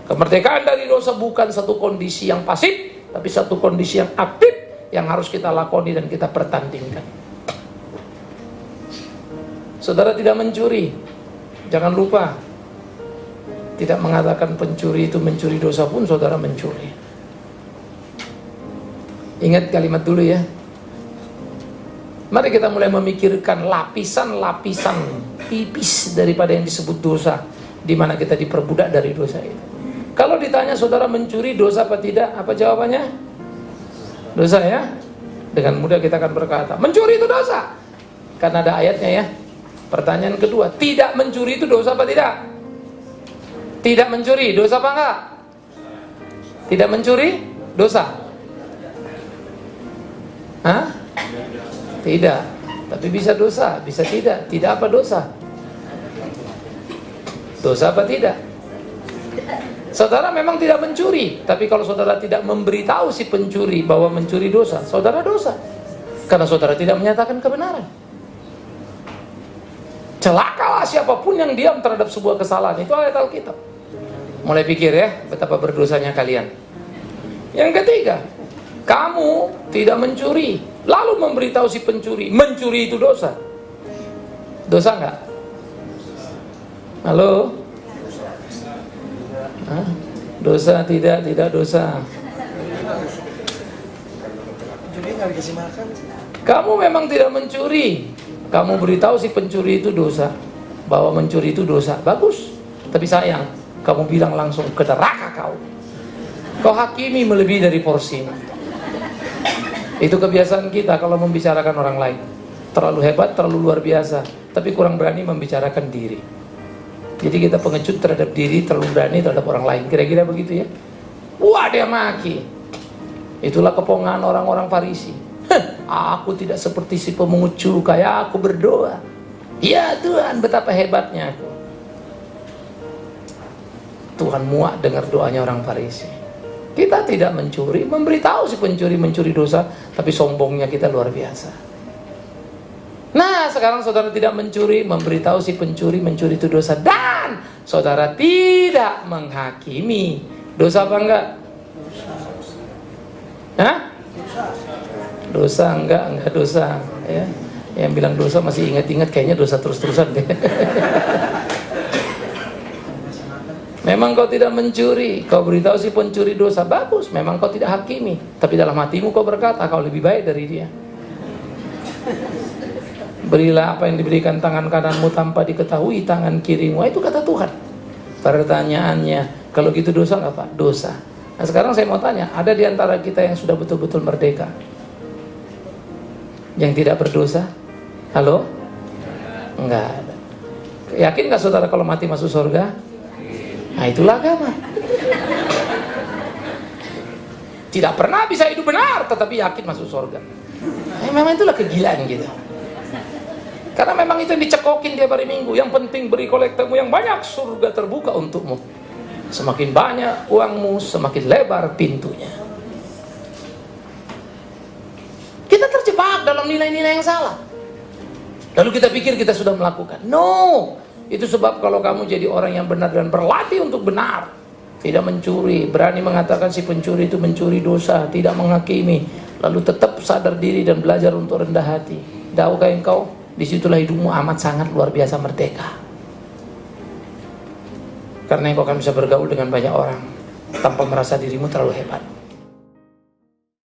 Kemerdekaan dari dosa bukan satu kondisi yang pasif, tapi satu kondisi yang aktif yang harus kita lakoni dan kita pertandingkan. Saudara tidak mencuri, jangan lupa, tidak mengatakan pencuri itu mencuri dosa pun saudara mencuri. Ingat kalimat dulu ya. Mari kita mulai memikirkan lapisan-lapisan tipis daripada yang disebut dosa, di mana kita diperbudak dari dosa itu. Kalau ditanya saudara mencuri dosa apa tidak? Apa jawabannya? Dosa ya? Dengan mudah kita akan berkata, mencuri itu dosa. Karena ada ayatnya ya. Pertanyaan kedua, tidak mencuri itu dosa apa tidak? Tidak mencuri, dosa apa enggak? Tidak mencuri, dosa? Hah? Tidak. Tapi bisa dosa, bisa tidak. Tidak apa dosa? Dosa apa tidak? Saudara memang tidak mencuri, tapi kalau saudara tidak memberitahu si pencuri bahwa mencuri dosa, saudara dosa. Karena saudara tidak menyatakan kebenaran. Celakalah siapapun yang diam terhadap sebuah kesalahan. Itu ayat Alkitab. Mulai pikir ya, betapa berdosanya kalian. Yang ketiga, kamu tidak mencuri, lalu memberitahu si pencuri, mencuri itu dosa. Dosa enggak? Halo? Hah? Dosa tidak dosa. Kamu memang tidak mencuri, kamu beritahu si pencuri itu dosa, bahwa mencuri itu dosa. Bagus, tapi sayang, kamu bilang langsung ke neraka kau. Kau hakimi melebihi dari porsimu. Itu kebiasaan kita kalau membicarakan orang lain. Terlalu hebat, terlalu luar biasa, tapi kurang berani membicarakan diri. Jadi kita pengecut terhadap diri, terlalu berani terhadap orang lain. Kira-kira begitu ya. Wah, dia maki. Itulah kepongaan orang-orang Farisi. Aku tidak seperti si pemungut cukai, aku berdoa. Ya Tuhan, betapa hebatnya aku. Tuhan muak dengar doanya orang Farisi. Kita tidak mencuri, memberitahu si pencuri mencuri dosa, tapi sombongnya kita luar biasa. Nah, sekarang saudara tidak mencuri, memberitahu si pencuri mencuri itu dosa, dan saudara tidak menghakimi. Dosa apa enggak? Hah? Dosa enggak dosa ya. Yang bilang dosa masih ingat-ingat, kayaknya dosa terus-terusan deh. Memang kau tidak mencuri, kau beritahu si pencuri dosa, bagus. Memang kau tidak hakimi, tapi dalam hatimu kau berkata kau lebih baik dari dia. Berilah apa yang diberikan tangan kananmu tanpa diketahui tangan kirimu. Itu kata Tuhan. Pertanyaannya, kalau gitu dosa nggak Pak? Dosa. Nah sekarang saya mau tanya, ada di antara kita yang sudah betul-betul merdeka, yang tidak berdosa? Halo? Enggak ada. Yakin nggak saudara kalau mati masuk surga? Nah itulah agama. Tidak pernah bisa hidup benar, tetapi yakin masuk surga. Memang itulah kegilaan gitu. Karena memang itu yang dicekokin tiap hari Minggu. Yang penting beri kolektamu yang banyak, surga terbuka untukmu. Semakin banyak uangmu, semakin lebar pintunya. Kita terjebak dalam nilai-nilai yang salah. Lalu kita pikir kita sudah melakukan. No, itu sebab kalau kamu jadi orang yang benar dan berlatih untuk benar, tidak mencuri, berani mengatakan si pencuri itu mencuri dosa, tidak menghakimi, lalu tetap sadar diri dan belajar untuk rendah hati. Tahukah engkau? Disitulah hidupmu amat sangat luar biasa merdeka. Karena engkau akan bisa bergaul dengan banyak orang tanpa merasa dirimu terlalu hebat.